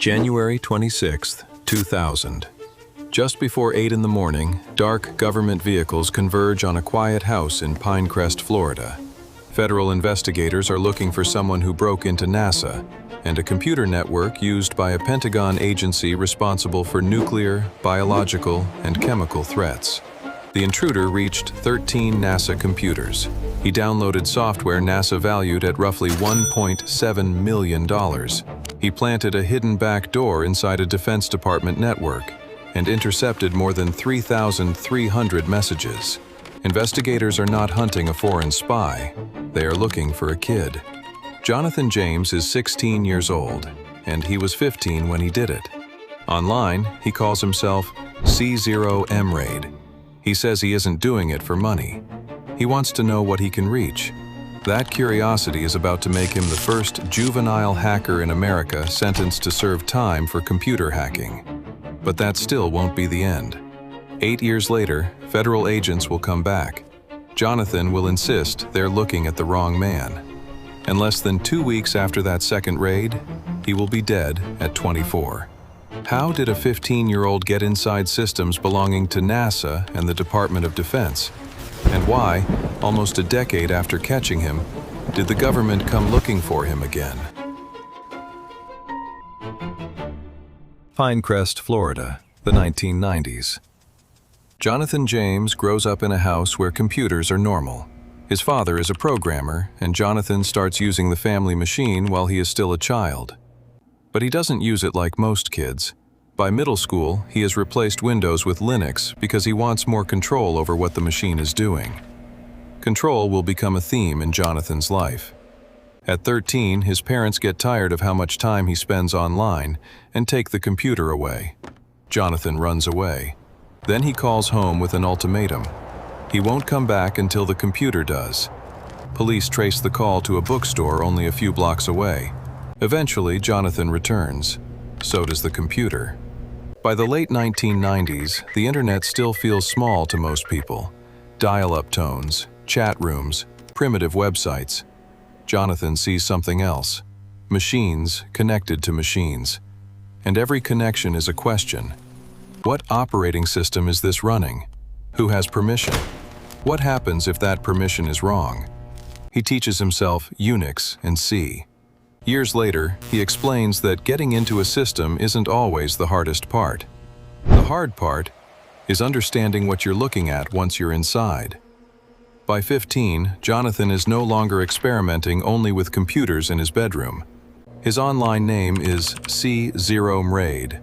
January 26, 2000. Just before 8 in the morning, dark government vehicles converge on a quiet house in Pinecrest, Florida. Federal investigators are looking for someone who broke into NASA and a computer network used by a Pentagon agency responsible for nuclear, biological, and chemical threats. The intruder reached 13 NASA computers. He downloaded software NASA valued at roughly $1.7 million. He planted a hidden backdoor inside a Defense Department network and intercepted more than 3,300 messages. Investigators are not hunting a foreign spy. They are looking for a kid. Jonathan James is 16 years old, and he was 15 when he did it. Online, he calls himself C0MRaid. He says he isn't doing it for money. He wants to know what he can reach. That curiosity is about to make him the first juvenile hacker in America sentenced to serve time for computer hacking. But that still won't be the end. 8 years later, federal agents will come back. Jonathan will insist they're looking at the wrong man. And less than 2 weeks after that second raid, he will be dead at 24. How did a 15-year-old get inside systems belonging to NASA and the Department of Defense? And why, almost a decade after catching him, did the government come looking for him again? Pinecrest, Florida, the 1990s. Jonathan James grows up in a house where computers are normal. His father is a programmer, and Jonathan starts using the family machine while he is still a child. But he doesn't use it like most kids. By middle school, he has replaced Windows with Linux because he wants more control over what the machine is doing. Control will become a theme in Jonathan's life. At 13, his parents get tired of how much time he spends online and take the computer away. Jonathan runs away. Then he calls home with an ultimatum. He won't come back until the computer does. Police trace the call to a bookstore only a few blocks away. Eventually, Jonathan returns. So does the computer. By the late 1990s, the internet still feels small to most people. Dial-up tones, chat rooms, primitive websites. Jonathan sees something else. Machines connected to machines. And every connection is a question. What operating system is this running? Who has permission? What happens if that permission is wrong? He teaches himself Unix and C. Years later, he explains that getting into a system isn't always the hardest part. The hard part is understanding what you're looking at once you're inside. By 15, Jonathan is no longer experimenting only with computers in his bedroom. His online name is C0MRaid,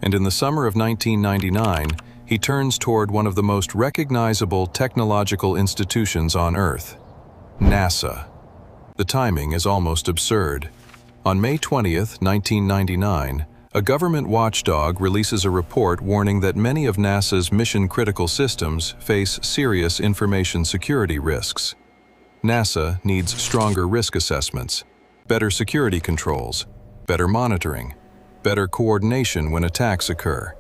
and in the summer of 1999, he turns toward one of the most recognizable technological institutions on Earth, NASA. The timing is almost absurd. On May 20th, 1999, a government watchdog releases a report warning that many of NASA's mission-critical systems face serious information security risks. NASA needs stronger risk assessments, better security controls, better monitoring, better coordination when attacks occur.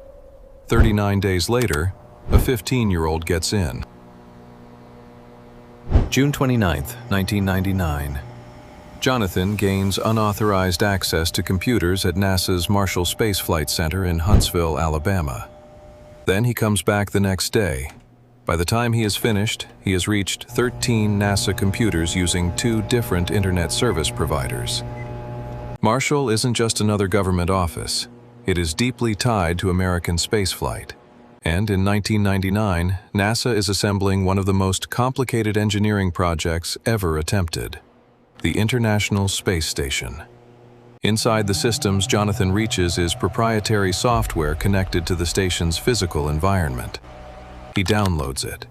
39 days later, a 15-year-old gets in. June 29th, 1999. Jonathan gains unauthorized access to computers at NASA's Marshall Space Flight Center in Huntsville, Alabama. Then he comes back the next day. By the time he is finished, he has reached 13 NASA computers using 2 different internet service providers. Marshall isn't just another government office. It is deeply tied to American spaceflight. And in 1999, NASA is assembling one of the most complicated engineering projects ever attempted: the International Space Station. Inside the systems Jonathan reaches is proprietary software connected to the station's physical environment. He downloads it.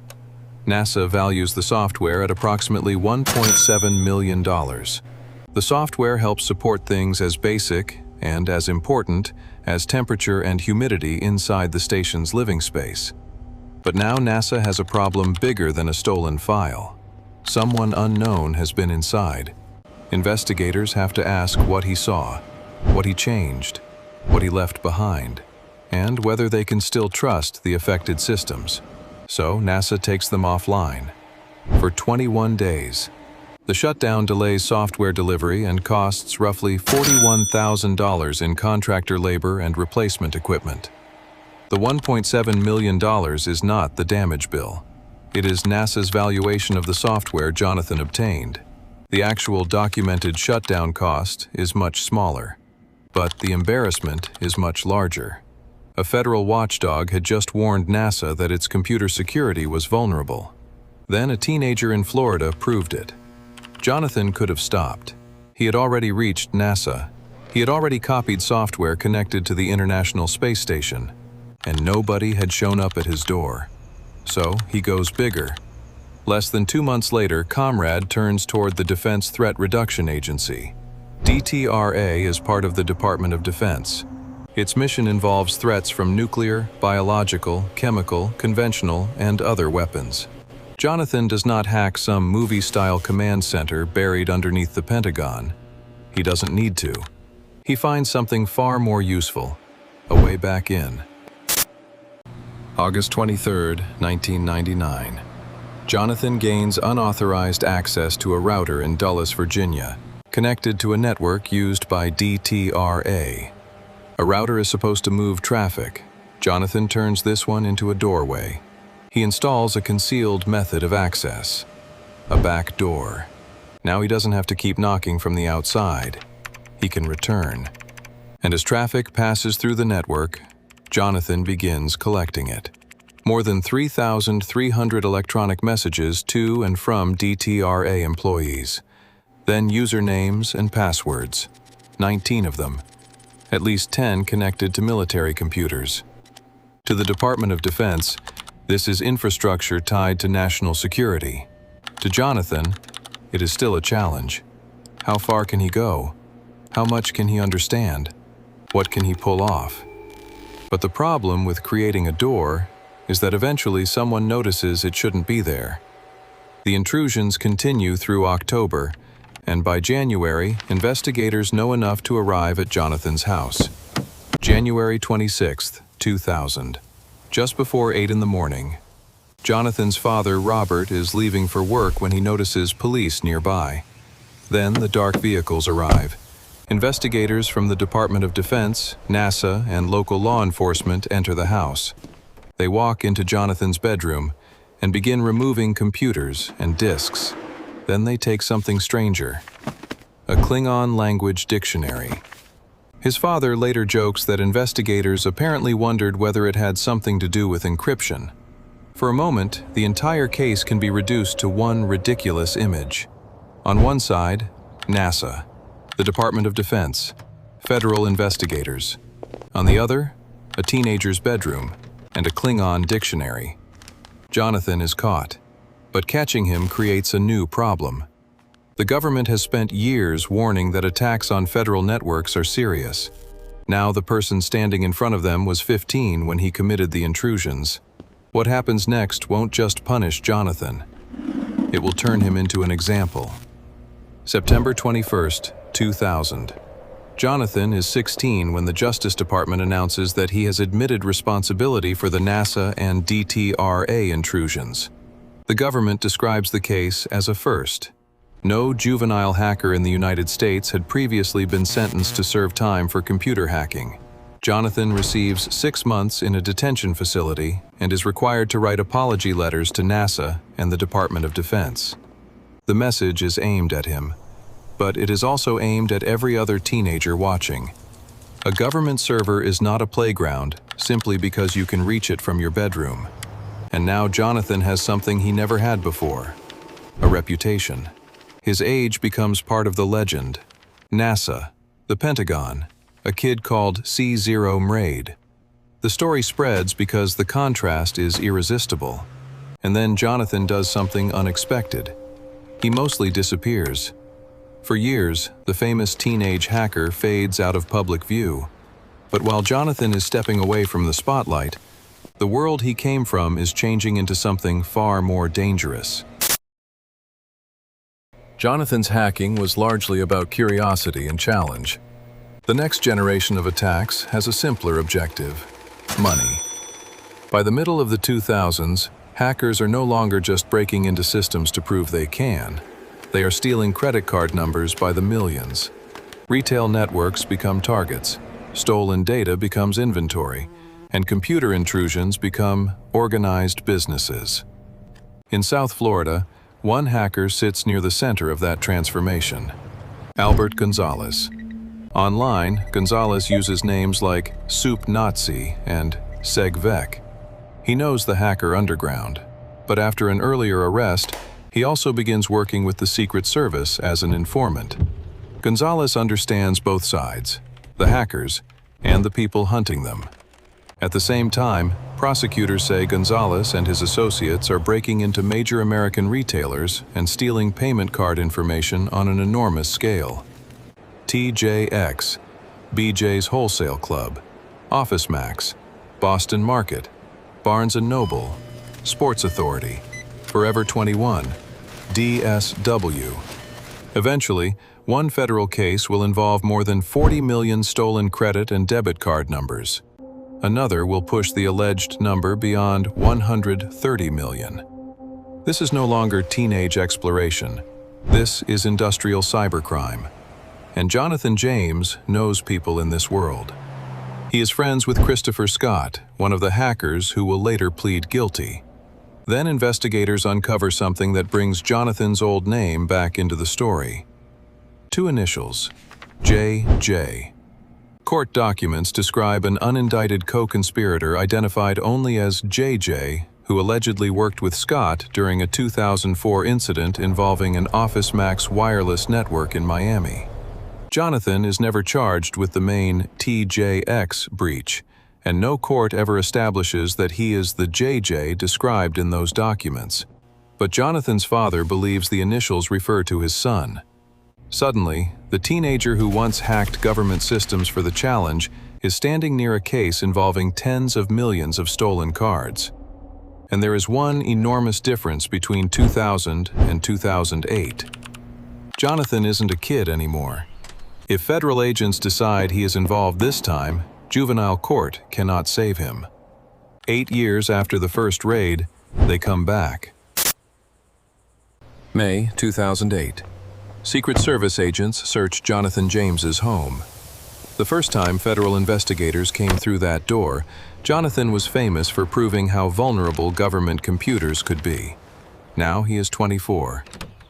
NASA values the software at approximately $1.7 million. The software helps support things as basic and as important as temperature and humidity inside the station's living space. But now NASA has a problem bigger than a stolen file. Someone unknown has been inside. Investigators have to ask what he saw, what he changed, what he left behind, and whether they can still trust the affected systems. So NASA takes them offline. For 21 days, The shutdown delays software delivery and costs roughly $41,000 in contractor labor and replacement equipment. The $1.7 million is not the damage bill. It is NASA's valuation of the software Jonathan obtained. The actual documented shutdown cost is much smaller, but the embarrassment is much larger. A federal watchdog had just warned NASA that its computer security was vulnerable. Then a teenager in Florida proved it. Jonathan could have stopped. He had already reached NASA. He had already copied software connected to the International Space Station, and nobody had shown up at his door. So he goes bigger. Less than 2 months later, Comrade turns toward the Defense Threat Reduction Agency. DTRA is part of the Department of Defense. Its mission involves threats from nuclear, biological, chemical, conventional, and other weapons. Jonathan does not hack some movie-style command center buried underneath the Pentagon. He doesn't need to. He finds something far more useful, a way back in. August 23, 1999. Jonathan gains unauthorized access to a router in Dulles, Virginia, connected to a network used by DTRA. A router is supposed to move traffic. Jonathan turns this one into a doorway. He installs a concealed method of access, a back door. Now he doesn't have to keep knocking from the outside. He can return. And as traffic passes through the network, Jonathan begins collecting it. More than 3,300 electronic messages to and from DTRA employees. Then usernames and passwords, 19 of them. At least 10 connected to military computers. To the Department of Defense, this is infrastructure tied to national security. To Jonathan, it is still a challenge. How far can he go? How much can he understand? What can he pull off? But the problem with creating a door is that eventually someone notices it shouldn't be there. The intrusions continue through October, and by January, investigators know enough to arrive at Jonathan's house. January 26, 2000. Just before 8 in the morning, Jonathan's father, Robert, is leaving for work when he notices police nearby. Then the dark vehicles arrive. Investigators from the Department of Defense, NASA, and local law enforcement enter the house. They walk into Jonathan's bedroom and begin removing computers and disks. Then they take something stranger, a Klingon language dictionary. His father later jokes that investigators apparently wondered whether it had something to do with encryption. For a moment, the entire case can be reduced to one ridiculous image. On one side, NASA, the Department of Defense, federal investigators. On the other, a teenager's bedroom and a Klingon dictionary. Jonathan is caught, but catching him creates a new problem. The government has spent years warning that attacks on federal networks are serious. Now the person standing in front of them was 15 when he committed the intrusions. What happens next won't just punish Jonathan. It will turn him into an example. September 21st, 2000. Jonathan is 16 when the Justice Department announces that he has admitted responsibility for the NASA and DTRA intrusions. The government describes the case as a first. No juvenile hacker in the United States had previously been sentenced to serve time for computer hacking. Jonathan receives 6 months in a detention facility and is required to write apology letters to NASA and the Department of Defense. The message is aimed at him, but it is also aimed at every other teenager watching. A government server is not a playground simply because you can reach it from your bedroom. And now Jonathan has something he never had before, a reputation. His age becomes part of the legend. NASA, the Pentagon, a kid called C0 Mraid. The story spreads because the contrast is irresistible. And then Jonathan does something unexpected. He mostly disappears. For years, the famous teenage hacker fades out of public view. But while Jonathan is stepping away from the spotlight, the world he came from is changing into something far more dangerous. Jonathan's hacking was largely about curiosity and challenge. The next generation of attacks has a simpler objective: money. By the middle of the 2000s, hackers are no longer just breaking into systems to prove they can. They are stealing credit card numbers by the millions. Retail networks become targets, stolen data becomes inventory, and computer intrusions become organized businesses. In South Florida, one hacker sits near the center of that transformation. Albert Gonzalez. Online, Gonzalez uses names like Soup Nazi and Segvec. He knows the hacker underground, but after an earlier arrest, he also begins working with the Secret Service as an informant. Gonzalez understands both sides, the hackers and the people hunting them. At the same time, prosecutors say Gonzalez and his associates are breaking into major American retailers and stealing payment card information on an enormous scale. TJX, BJ's Wholesale Club, Office Max, Boston Market, Barnes & Noble, Sports Authority, Forever 21, DSW. Eventually, one federal case will involve more than 40 million stolen credit and debit card numbers. Another will push the alleged number beyond 130 million. This is no longer teenage exploration. This is industrial cybercrime. And Jonathan James knows people in this world. He is friends with Christopher Scott, one of the hackers who will later plead guilty. Then investigators uncover something that brings Jonathan's old name back into the story. Two initials, JJ. Court documents describe an unindicted co-conspirator identified only as JJ, who allegedly worked with Scott during a 2004 incident involving an Office Max wireless network in Miami. Jonathan is never charged with the main TJX breach, and no court ever establishes that he is the JJ described in those documents. But Jonathan's father believes the initials refer to his son. Suddenly, the teenager who once hacked government systems for the challenge is standing near a case involving tens of millions of stolen cards. And there is one enormous difference between 2000 and 2008. Jonathan isn't a kid anymore. If federal agents decide he is involved this time, juvenile court cannot save him. 8 years after the first raid, they come back. May 2008. Secret Service agents search Jonathan James's home. The first time federal investigators came through that door, Jonathan was famous for proving how vulnerable government computers could be. Now he is 24,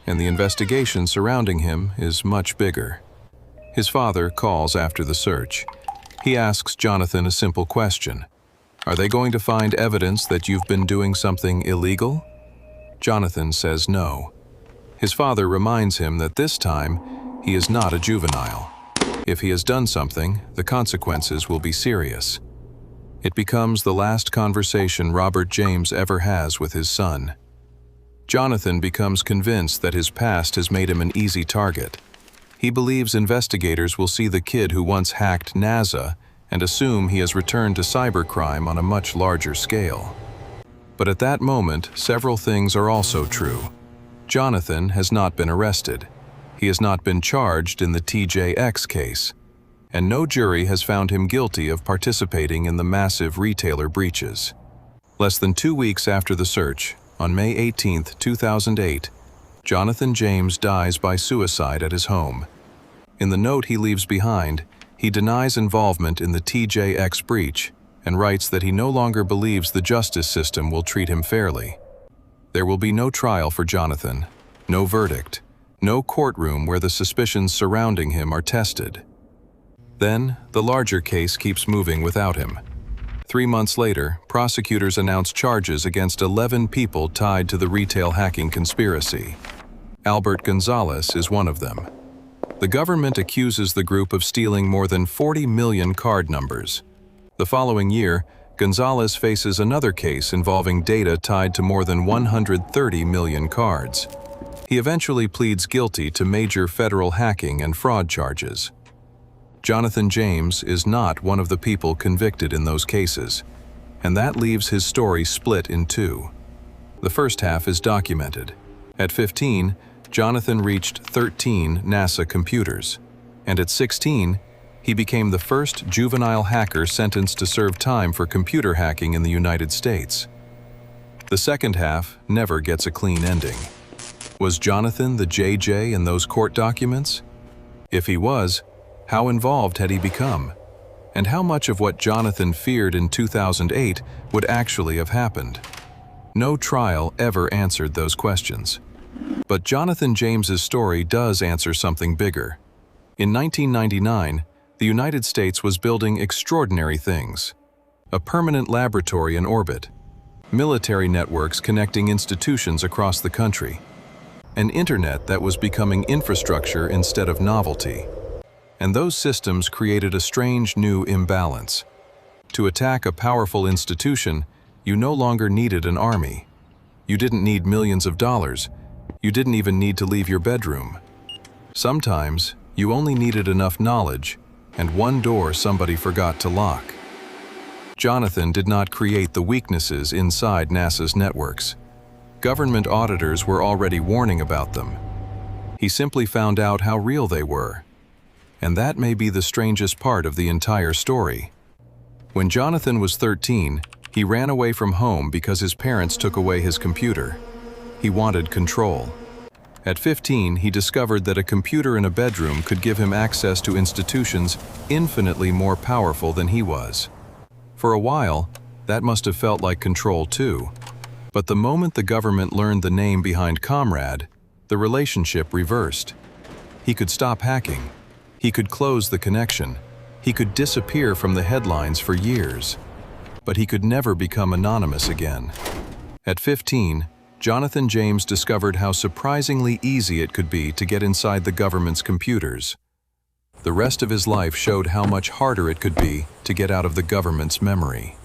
and the investigation surrounding him is much bigger. His father calls after the search. He asks Jonathan a simple question. Are they going to find evidence that you've been doing something illegal? Jonathan says no. His father reminds him that this time, he is not a juvenile. If he has done something, the consequences will be serious. It becomes the last conversation Robert James ever has with his son. Jonathan becomes convinced that his past has made him an easy target. He believes investigators will see the kid who once hacked NASA and assume he has returned to cybercrime on a much larger scale. But at that moment, several things are also true. Jonathan has not been arrested. He has not been charged in the TJX case, and no jury has found him guilty of participating in the massive retailer breaches. Less than 2 weeks after the search, on May 18, 2008, Jonathan James dies by suicide at his home. In the note he leaves behind, he denies involvement in the TJX breach and writes that he no longer believes the justice system will treat him fairly. There will be no trial for Jonathan, no verdict, no courtroom where the suspicions surrounding him are tested. Then, the larger case keeps moving without him. 3 months later, prosecutors announce charges against 11 people tied to the retail hacking conspiracy. Albert Gonzalez is one of them. The government accuses the group of stealing more than 40 million card numbers. The following year, Gonzalez faces another case involving data tied to more than 130 million cards. He eventually pleads guilty to major federal hacking and fraud charges. Jonathan James is not one of the people convicted in those cases, and that leaves his story split in two. The first half is documented. At 15, Jonathan reached 13 NASA computers, and at 16, he became the first juvenile hacker sentenced to serve time for computer hacking in the United States. The second half never gets a clean ending. Was Jonathan the JJ in those court documents? If he was, how involved had he become? And how much of what Jonathan feared in 2008 would actually have happened? No trial ever answered those questions. But Jonathan James's story does answer something bigger. In 1999, the United States was building extraordinary things. A permanent laboratory in orbit, military networks connecting institutions across the country, an internet that was becoming infrastructure instead of novelty. And those systems created a strange new imbalance. To attack a powerful institution, you no longer needed an army. You didn't need millions of dollars. You didn't even need to leave your bedroom. Sometimes, you only needed enough knowledge and one door somebody forgot to lock. Jonathan did not create the weaknesses inside NASA's networks. Government auditors were already warning about them. He simply found out how real they were. And that may be the strangest part of the entire story. When Jonathan was 13, he ran away from home because his parents took away his computer. He wanted control. At 15, he discovered that a computer in a bedroom could give him access to institutions infinitely more powerful than he was. For a while, that must have felt like control too. But the moment the government learned the name behind Comrade, the relationship reversed. He could stop hacking. He could close the connection. He could disappear from the headlines for years. But he could never become anonymous again. At 15, Jonathan James discovered how surprisingly easy it could be to get inside the government's computers. The rest of his life showed how much harder it could be to get out of the government's memory.